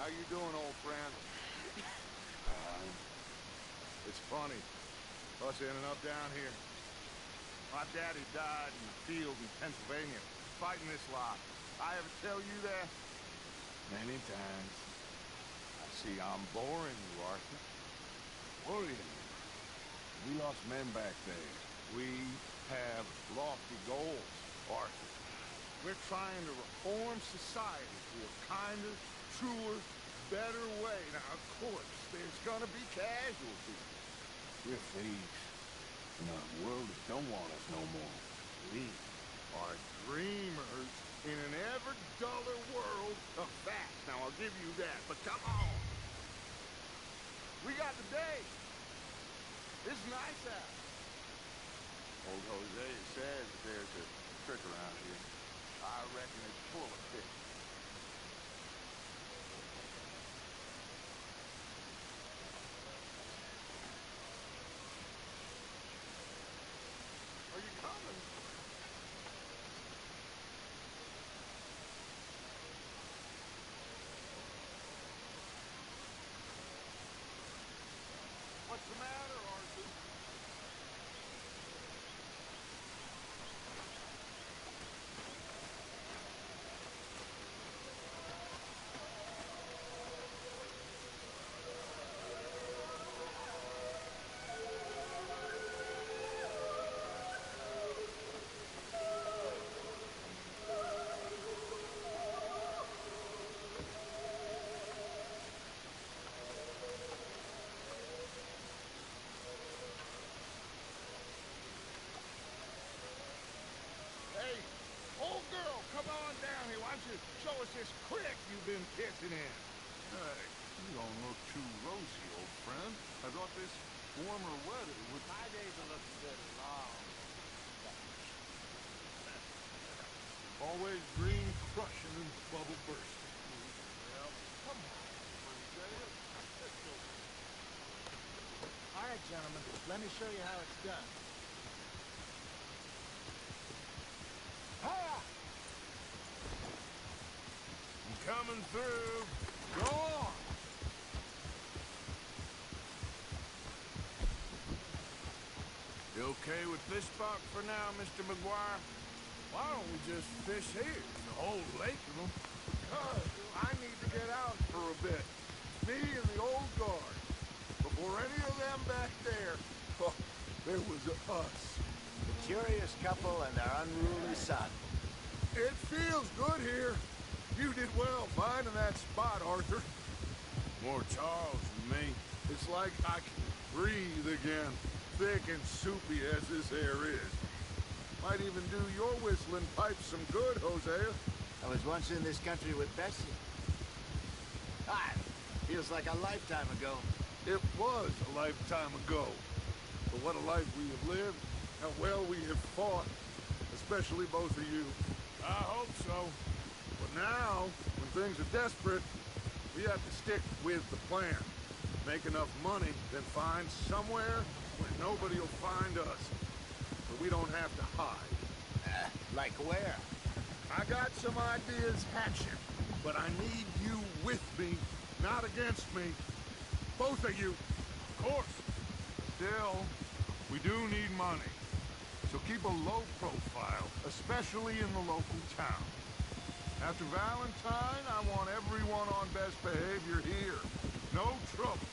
How you doing, old friend? It's funny, us ending up down here. My daddy died in the field in Pennsylvania, fighting this lot. I ever tell you that? Many times. I see I'm boring you, Arthur. Worrying you. We lost men back there. We have lofty goals, Arthur. We're trying to reform society to a kinder, truer, better way. Now, of course, there's gonna be casualties. We're thieves in a world that don't want us no more. We are dreamers in an ever duller world of facts. Now, I'll give you that, but come on. We got the day. It's nice out. Old Jose says that there's a trick around here. I reckon it's full of fish. Are you coming? What's the matter, Arthur? Hey, old girl, come on down here. Why don't you show us this creek you've been pissing in? Hey, you don't look too rosy, old friend. I thought this warmer weather would... My days are looking good and long. Always green crushing and bubble bursting. Well, come on, Isaiah. Let's go. All right, gentlemen, let me show you how it's done. I'm coming through. Go on. You okay with this spot for now, Mr. McGuire? Why don't we just fish here? The whole lake of them. Because I need to get out for a bit. Me and the old guard. Before any of them back there, oh, there was us. The curious couple and their unruly son. It feels good here. You did well finding that spot, Arthur. More Charles than me. It's like I can breathe again, thick and soupy as this air is. Might even do your whistling pipes some good, Hosea. I was once in this country with Bessie. Ah, feels like a lifetime ago. It was a lifetime ago. But what a life we have lived, how well we have fought, especially both of you. I hope so. But now, when things are desperate, we have to stick with the plan. Make enough money, then find somewhere where nobody will find us. So we don't have to hide. Like where? I got some ideas hatching, but I need you with me, not against me. Both of you. Of course. Still, we do need money. So keep a low profile, especially in the local town. After Valentine, I want everyone on best behavior here. No trouble.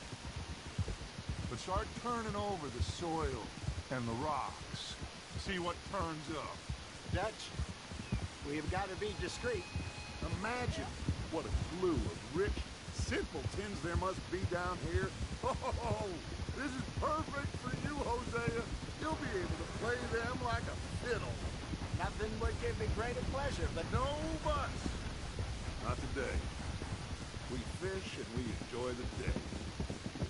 But start turning over the soil and the rocks. See what turns up. Dutch, we've got to be discreet. Imagine what a slew of rich simpletons there must be down here. Oh, this is perfect for you, Hosea. You'll be able to play them like a fiddle. Nothing would give me greater pleasure, but No buts. Not today. We fish and we enjoy the day.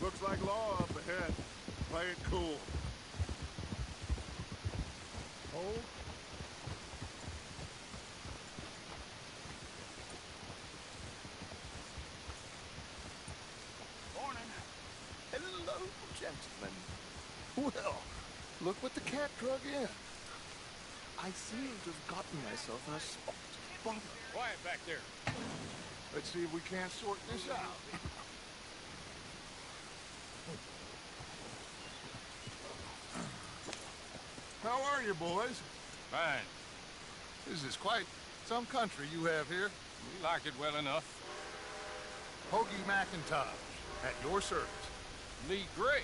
Looks like law up ahead. Play it cool. Hold. Morning. Hello, gentlemen. Well, look what the cat drug in. I seem to have gotten myself in a spot to bother. Quiet back there. Let's see if we can't sort this out. How are you, boys? Fine. This is quite some country you have here. We like it well enough. Hoagie McIntosh, at your service. Lee Gray.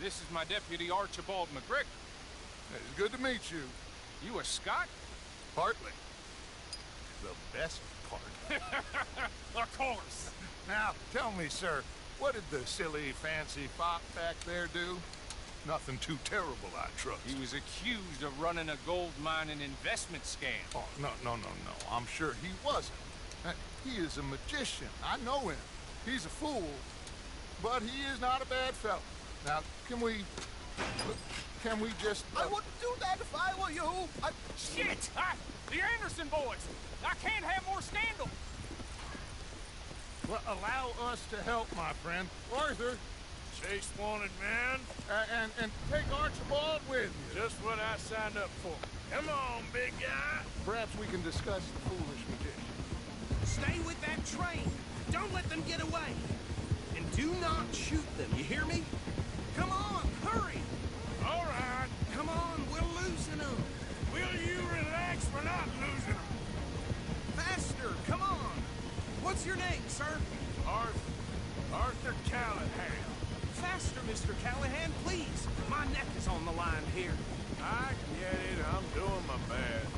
This is my deputy Archibald McGregor. It's good to meet you. You a Scot? Partly. The best part. Of course. Now, tell me, sir, what did the silly, fancy fop back there do? Nothing too terrible, I trust. He was accused of running a gold mining investment scam. Oh, no. I'm sure he wasn't. He is a magician. I know him. He's a fool, but he is not a bad fellow. Now, can we just... I wouldn't do that if I were you. Shit! The Anderson boys! I can't have more scandal! Well, allow us to help, my friend. Arthur, Chase wanted man. and take Archibald with you. Just what I signed up for. Come on, big guy. Perhaps we can discuss the foolish magician. Stay with that train. Don't let them get away. And do not shoot them, you hear me? Come on, hurry. All right. Come on, we're losing them. Will you relax? We're not losing them. Faster, come on. What's your name, sir? Arthur Callahan. Faster, Mr. Callahan, please. My neck is on the line here. I get it. I'm doing my best.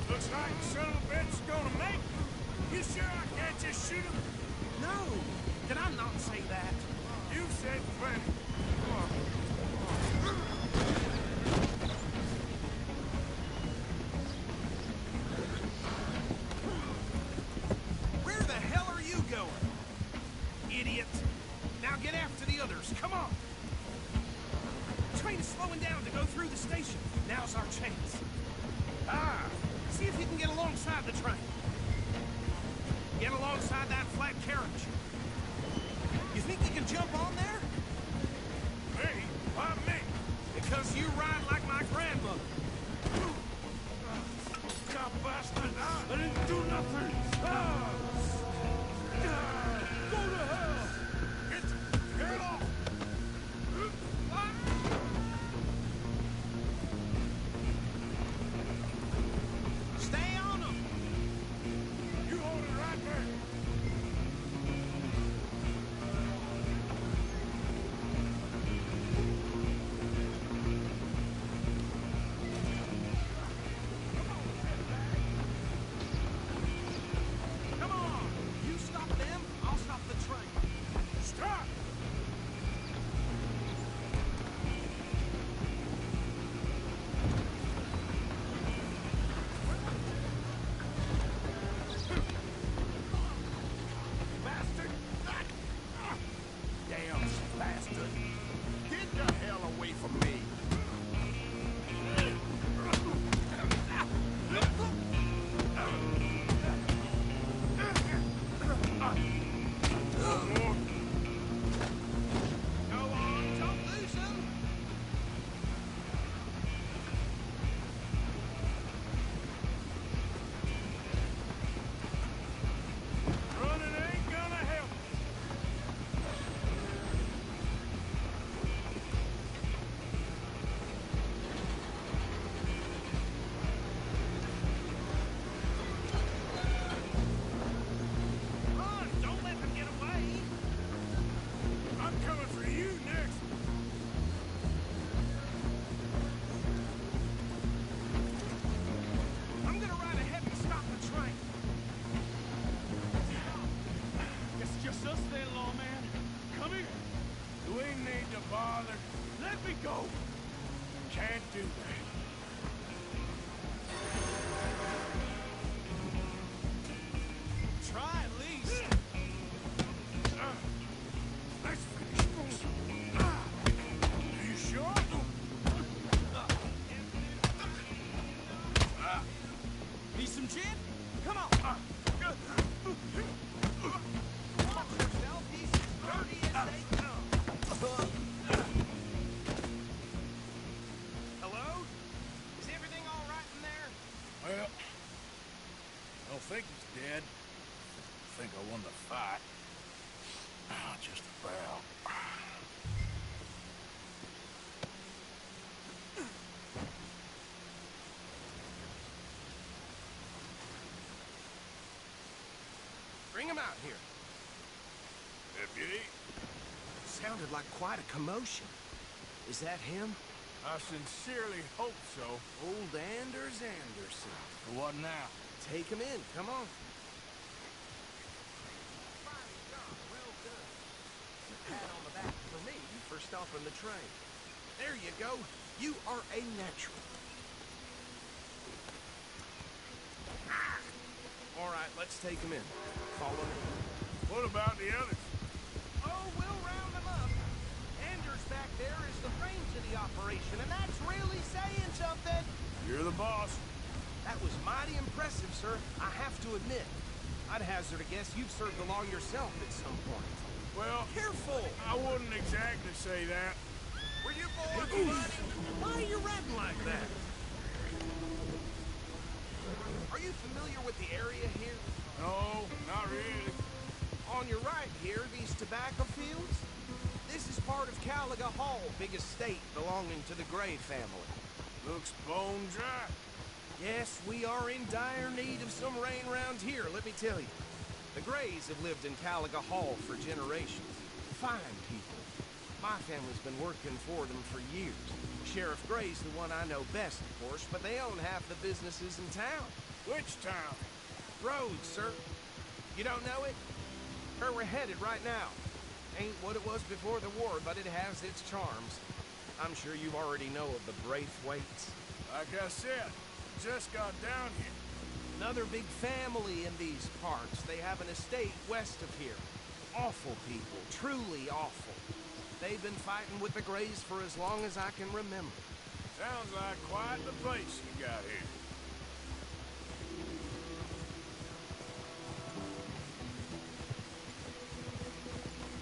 Looks like the son of a bitch is gonna make it. You sure I can't just shoot him? No, did I not say that? You said plenty. Come on. Where the hell are you going? Idiot. Now get after the others, come on. The train is slowing down to go through the station. Now's our chance. See if you can get alongside the train. Get alongside that flat carriage. You think you can jump on there? Me? Why me? Because you ride like my grandmother. God bastard! I didn't do nothing! Go to hell! Get off! Stay on them! You hold it right there! Come on! You stop them, I'll stop the train. Stop! Bastard! Damn bastard. Get the hell away from me. Go on, don't lose them! Running ain't gonna help. Run! Don't let them get away! I'm coming for you next. I'm gonna ride ahead and stop the train. It's just us then, lawman. Come here. We need to bother. Let me go. Can't do that. Try at least. Let's finish. Are you sure? Need some gin? Come on. Watch yourself. He's as dirty as they come. Hello? Is everything all right in there? Well, I don't think he's dead. think I won the fight. Just about. Bring him out here. Deputy? Sounded like quite a commotion. Is that him? I sincerely hope so. Old Anders Anderson. What now? Take him in, come on. Well done. And a pat on the back for me for stopping the train. There you go. You are a natural. All right, let's take him in. Follow me. What about the others? Oh, we'll round them up. Anders back there is the brains of the operation, and that's really saying something. You're the boss. That was mighty impressive, sir. I have to admit. I'd hazard a guess you've served the law yourself at some point. Well, Careful! I wouldn't exactly say that. Were you bored, buddy? Why are you ratting like that? Are you familiar with the area here? No, not really. On your right here, these tobacco fields? This is part of Caliga Hall, big estate belonging to the Gray family. Looks bone dry. Yes, we are in dire need of some rain round here, let me tell you. The Grays have lived in Caliga Hall for generations. Fine people. My family's been working for them for years. Sheriff Gray's the one I know best, of course, but they own half the businesses in town. Which town? Rhodes, sir. You don't know it? Where we're headed right now. Ain't what it was before the war, but it has its charms. I'm sure you already know of the Braithwaites. Like I said, just got down here. Another big family in these parts. They have an estate west of here. Awful people, truly awful. They've been fighting with the Grays for as long as I can remember. Sounds like quite the place you got here.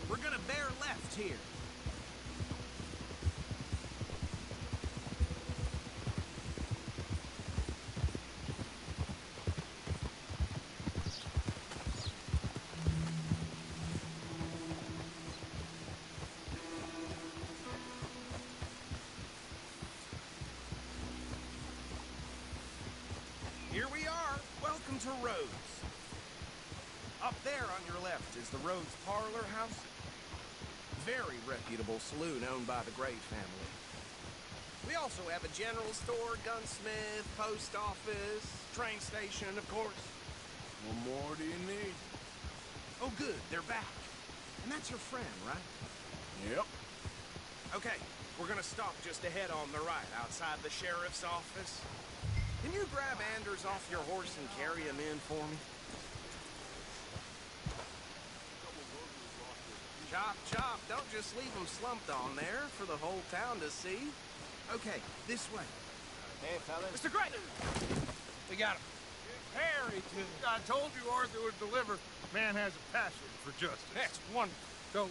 We're gonna bear left here. Here we are. Welcome to Rhodes. Up there on your left is the Rhodes Parlor House. Very reputable saloon owned by the Gray family. We also have a general store, gunsmith, post office, train station, of course. What more do you need? Oh, good, they're back. And that's your friend, right? Yep. Okay, we're gonna stop just ahead on the right, outside the sheriff's office. Can you grab Anders off your horse and carry him in for me? Chop, chop, don't just leave him slumped on there for the whole town to see. Okay, this way. Hey, fellas. Mr. Gray! We got him. Harry, I told you Arthur would deliver. Man has a passion for justice. that's wonderful. So,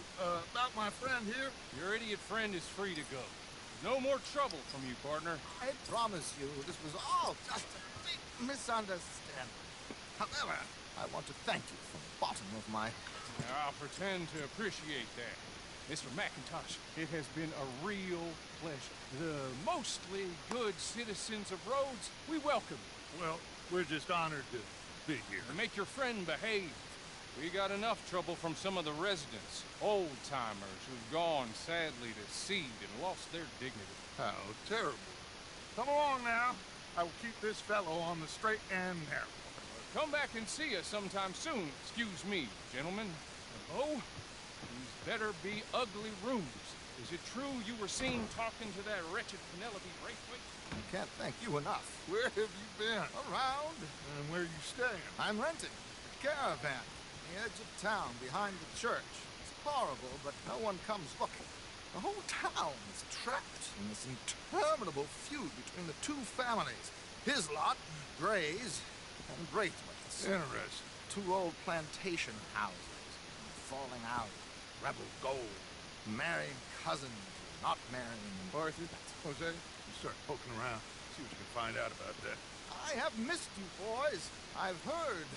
about my friend here, Your idiot friend is free to go. No more trouble from you, partner. I promise you, this was all just a big misunderstanding. However, I want to thank you from the bottom of my... I'll pretend to appreciate that. Mr. McIntosh, it has been a real pleasure. The mostly good citizens of Rhodes, we welcome you. well, we're just honored to be here. To make your friend behave. We got enough trouble from some of the residents, old-timers who've gone, sadly, to seed and lost their dignity. How terrible. Come along now. I will keep this fellow on the straight and narrow. Come back and see us sometime soon. Excuse me, gentlemen. Oh, these better be ugly rooms. Is it true you were seen talking to that wretched Penelope Braithwaite? I can't thank you enough. Where have you been? Around, And where are you staying? I'm renting a caravan on the edge of town behind the church. It's horrible, but no one comes looking. The whole town is trapped in this interminable feud between the two families. His lot, Gray's, and Braithwaite's. Interesting. Two old plantation houses, falling out, rebel gold, marrying cousins, not marrying. Arthur, Jose, you start poking around. See what you can find out about that. I have missed you, boys. I've heard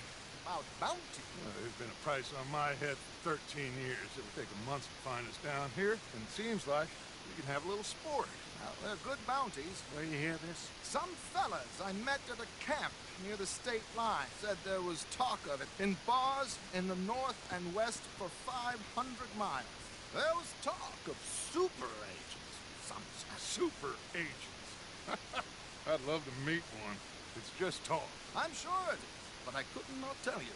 about bounty. There's been a price on my head for 13 years. It'll take a month to find us down here, and it seems like we can have a little sport. Well, they're good bounties. Where you hear this? Some fellas I met at a camp near the state line said there was talk of it in bars in the north and west for 500 miles. There was talk of super agents. Some Super agents. I'd love to meet one. It's just talk. I'm sure it is, but I couldn't not tell you.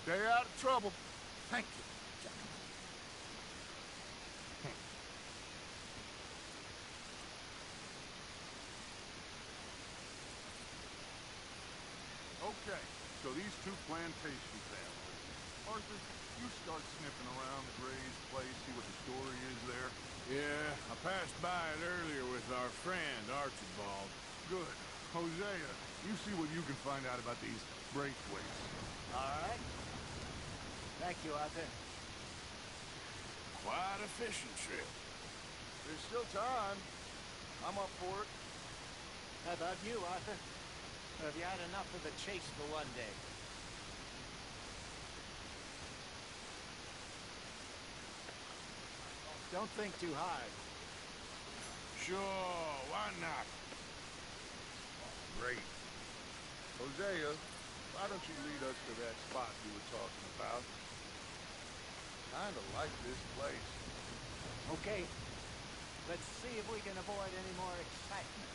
Stay out of trouble. Thank you, gentlemen. Okay, so these two plantation families. Arthur, you start sniffing around the Gray's place, see what the story is there. Yeah, I passed by it earlier with our friend, Archibald. Good. Hosea, you see what you can find out about these Braithwaites. All right. Thank you, Arthur. Quite a fishing trip. There's still time. I'm up for it. How about you, Arthur? Or have you had enough of the chase for one day? Don't think too hard. Sure, why not? Great. Hosea, why don't you lead us to that spot you were talking about? Kinda like this place. Okay. Let's see if we can avoid any more excitement.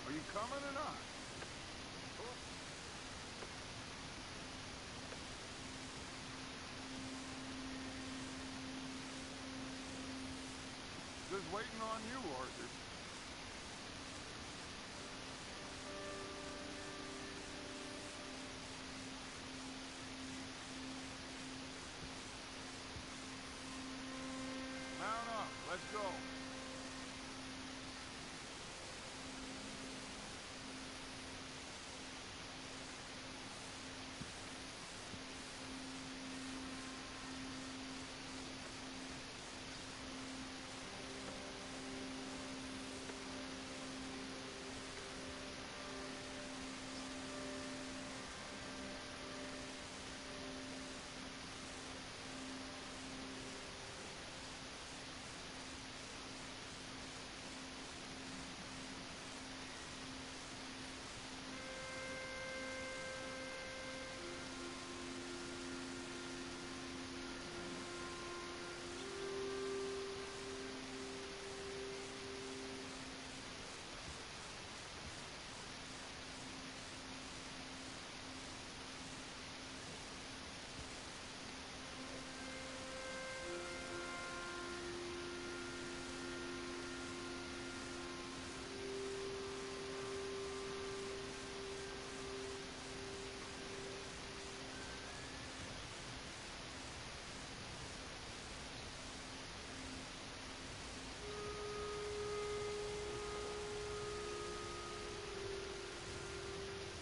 Are you coming or not? Just waiting on you, Arthur. Mount up. Let's go.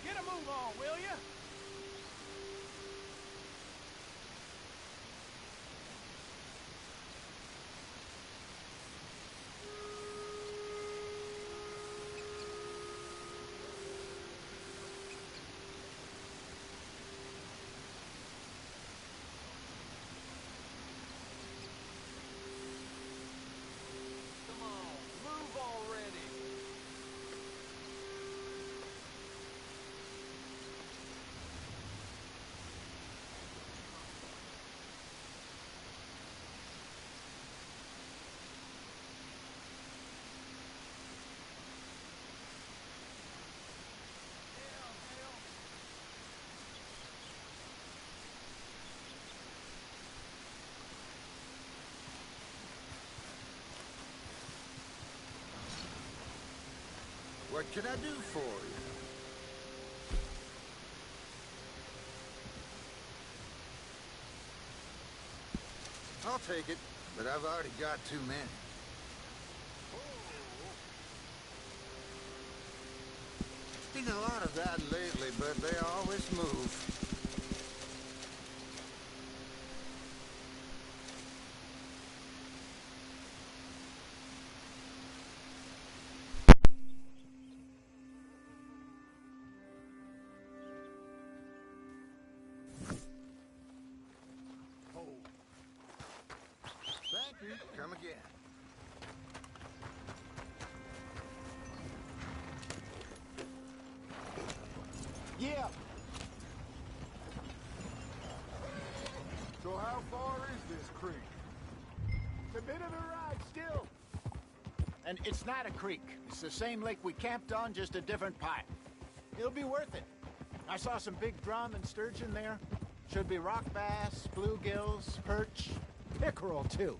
Get a move on, will ya? Come on, move already. What can I do for you? I'll take it, but I've already got too many. Seen a lot of that lately, but they always move. Thank you. Come again. Yeah. So how far is this creek? It's a bit of a ride still. And it's not a creek. It's the same lake we camped on, just a different pipe. It'll be worth it. I saw some big drum and sturgeon there. Should be rock bass, bluegills, perch, pickerel too.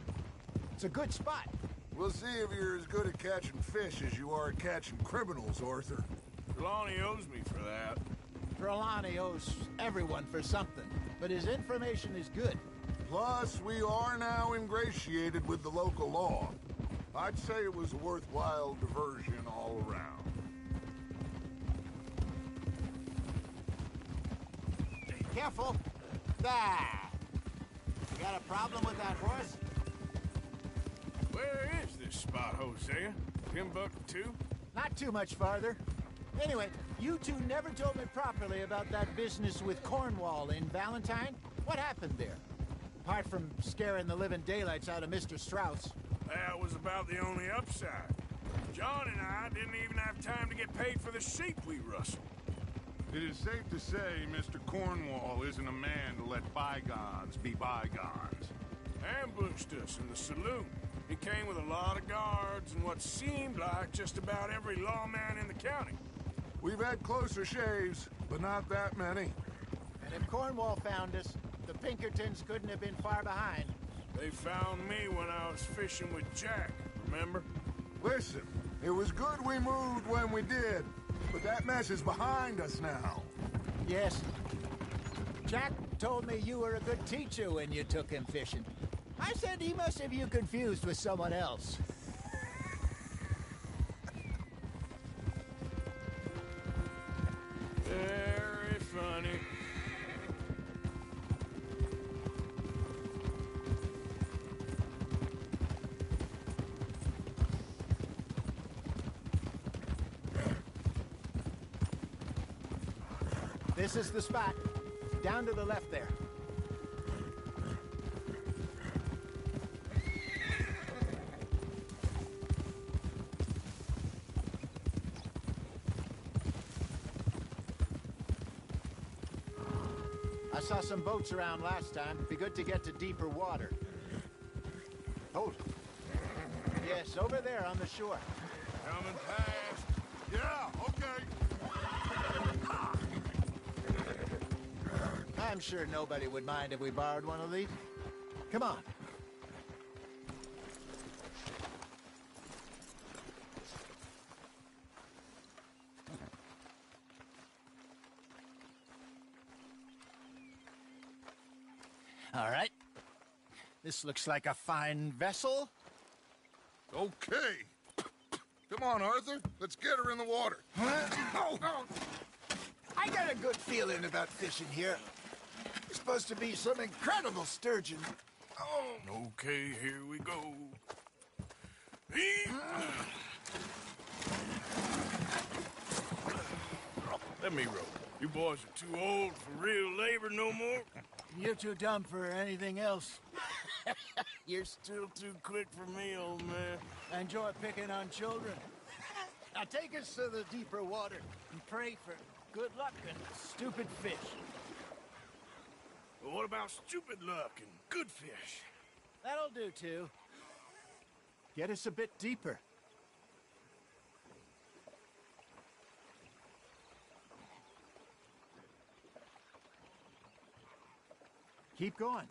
It's a good spot. We'll see if you're as good at catching fish as you are at catching criminals, Arthur. Trelawney owes me for that. Trelawney owes everyone for something, but his information is good. Plus, we are now ingratiated with the local law. I'd say it was a worthwhile diversion all around. Careful. There. You got a problem with that horse? Where is this spot, Hosea? Timbuktu? Not too much farther. Anyway, you two never told me properly about that business with Cornwall in Valentine. What happened there? Apart from scaring the living daylights out of Mr. Strauss. That was about the only upside. John and I didn't even have time to get paid for the sheep we rustled. It is safe to say Mr. Cornwall isn't a man to let bygones be bygones. Ambushed us in the saloon. He came with a lot of guards and what seemed like just about every lawman in the county. We've had closer shaves, but not that many. And if Cornwall found us, the Pinkertons couldn't have been far behind. They found me when I was fishing with Jack, remember? Listen, it was good we moved when we did, but that mess is behind us now. Yes. Jack told me you were a good teacher when you took him fishing. I said he must have you confused with someone else. Very funny. This is the spot. Down to the left there. I saw some boats around last time. Be good to get to deeper water. Hold. Yes, over there on the shore. Coming past. Yeah, okay. I'm sure nobody would mind if we borrowed one of these. Come on. All right. This looks like a fine vessel. Okay. Come on, Arthur. Let's get her in the water. Oh. I got a good feeling about fishing here. It's supposed to be some incredible sturgeon. Oh. Okay, here we go. Let me row. You boys are too old for real labor no more. You're too dumb for anything else. You're still too quick for me, old man. I enjoy picking on children. Now take us to the deeper water and pray for good luck and stupid fish. Well, what about stupid luck and good fish? That'll do, too. Get us a bit deeper. Keep going.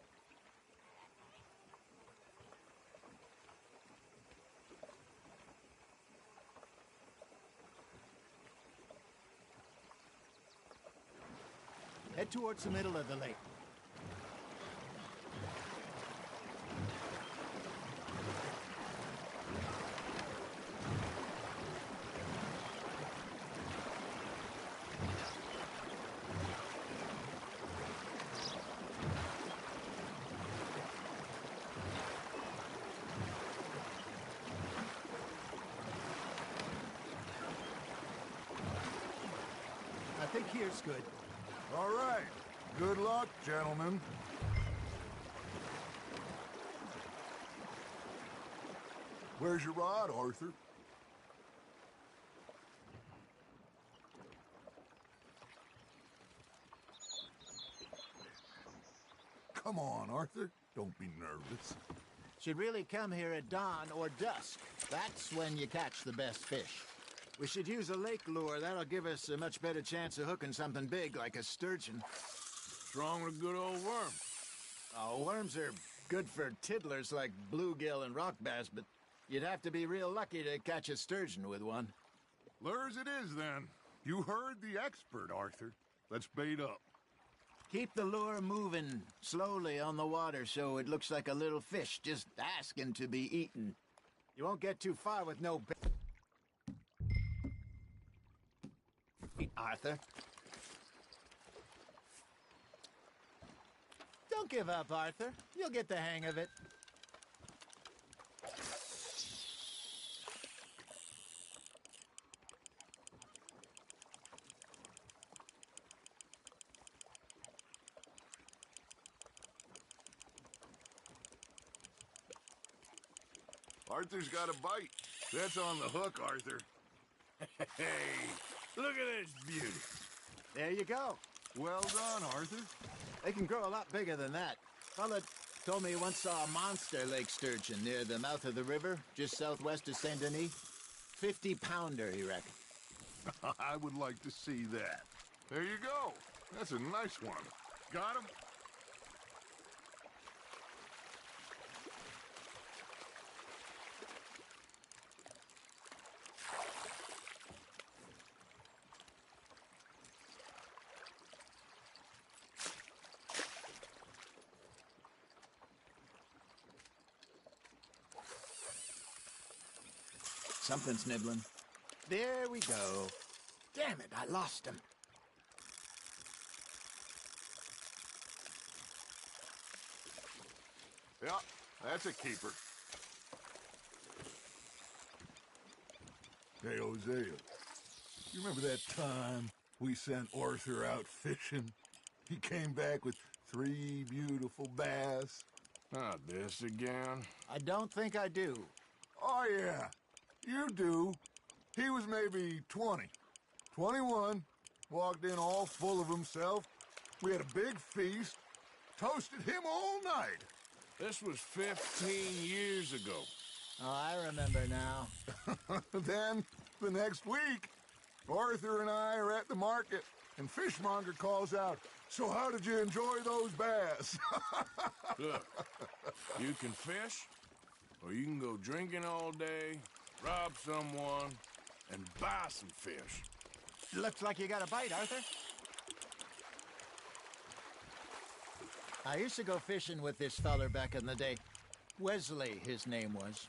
Head towards the middle of the lake. here's good. All right. Good luck, gentlemen. Where's your rod, Arthur? Come on, Arthur. Don't be nervous. Should really come here at dawn or dusk. That's when you catch the best fish. We should use a lake lure. That'll give us a much better chance of hooking something big like a sturgeon. What's wrong with a good old worm? Oh, worms are good for tiddlers like bluegill and rock bass, but you'd have to be real lucky to catch a sturgeon with one. Lures it is, then. You heard the expert, Arthur. Let's bait up. Keep the lure moving slowly on the water so it looks like a little fish just asking to be eaten. You won't get too far with no bait. Arthur. Don't give up, Arthur. You'll get the hang of it. Arthur's got a bite. That's on the hook, Arthur. Hey, look at this beauty. There you go. Well done, Arthur. They can grow a lot bigger than that. Fella told me he once saw a monster lake sturgeon near the mouth of the river, just southwest of Saint Denis. 50-pounder, he reckoned. I would like to see that. There you go. That's a nice one. Got him? Something's nibbling. There we go. Damn it, I lost him. Yeah, that's a keeper. Hey, Hosea, you remember that time we sent Arthur out fishing? He came back with 3 beautiful bass. Not this again. I don't think I do. Oh, yeah, you do. He was maybe 20, 21, walked in all full of himself. We had a big feast, toasted him all night. This was 15 years ago. Oh, I remember now. Then, the next week, Arthur and I are at the market, and Fishmonger calls out, "So how did you enjoy those bass?" Look, you can fish, or you can go drinking all day, rob someone, and buy some fish. Looks like you got a bite, Arthur. I used to go fishing with this feller back in the day. Wesley, his name was.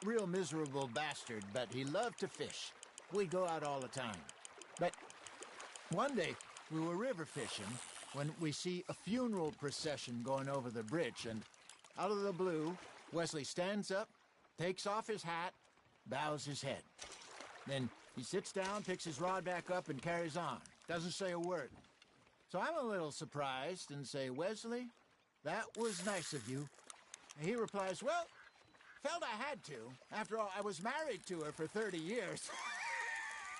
Real miserable bastard, but he loved to fish. We'd go out all the time. But one day, we were river fishing when we see a funeral procession going over the bridge, and out of the blue, Wesley stands up, takes off his hat, bows his head. Then he sits down, picks his rod back up, and carries on. Doesn't say a word. So I'm a little surprised and say, "Wesley, that was nice of you." And he replies, "Well, felt I had to. After all, I was married to her for 30 years.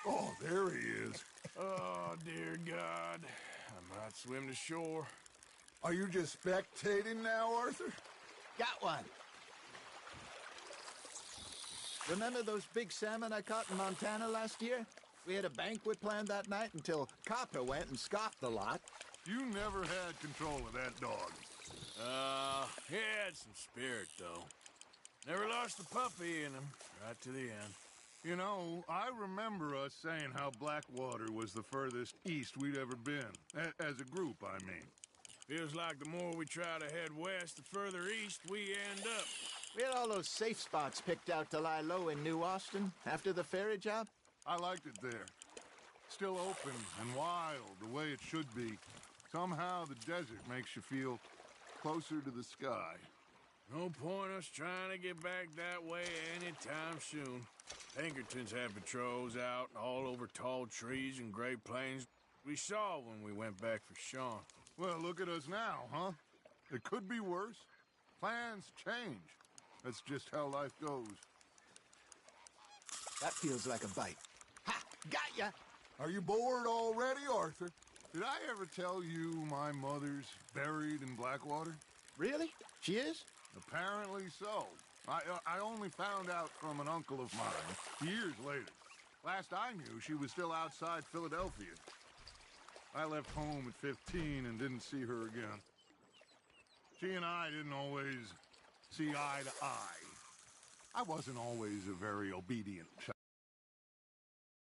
Oh, there he is. Oh, dear God. I might swim to shore. Are you just spectating now, Arthur? Got one. Remember those big salmon I caught in Montana last year? We had a banquet planned that night until Copper went and scoffed the lot. You never had control of that dog. He had some spirit, though. Never lost the puppy in him, right to the end. You know, I remember us saying how Blackwater was the furthest east we'd ever been. As a group, I mean. Feels like the more we try to head west, the further east we end up. We had all those safe spots picked out to lie low in New Austin after the ferry job. I liked it there. Still open and wild, the way it should be. Somehow the desert makes you feel closer to the sky. No point us trying to get back that way anytime soon. Pinkertons have patrols out all over tall trees and Great Plains. We saw when we went back for Sean. Well, look at us now, huh? It could be worse. Plans change. That's just how life goes. That feels like a bite. Ha! Got ya! Are you bored already, Arthur? Did I ever tell you my mother's buried in Blackwater? Really? She is? Apparently so. I only found out from an uncle of mine years later. Last I knew, she was still outside Philadelphia. I left home at 15 and didn't see her again. She and I didn't always see eye to eye. I wasn't always a very obedient child.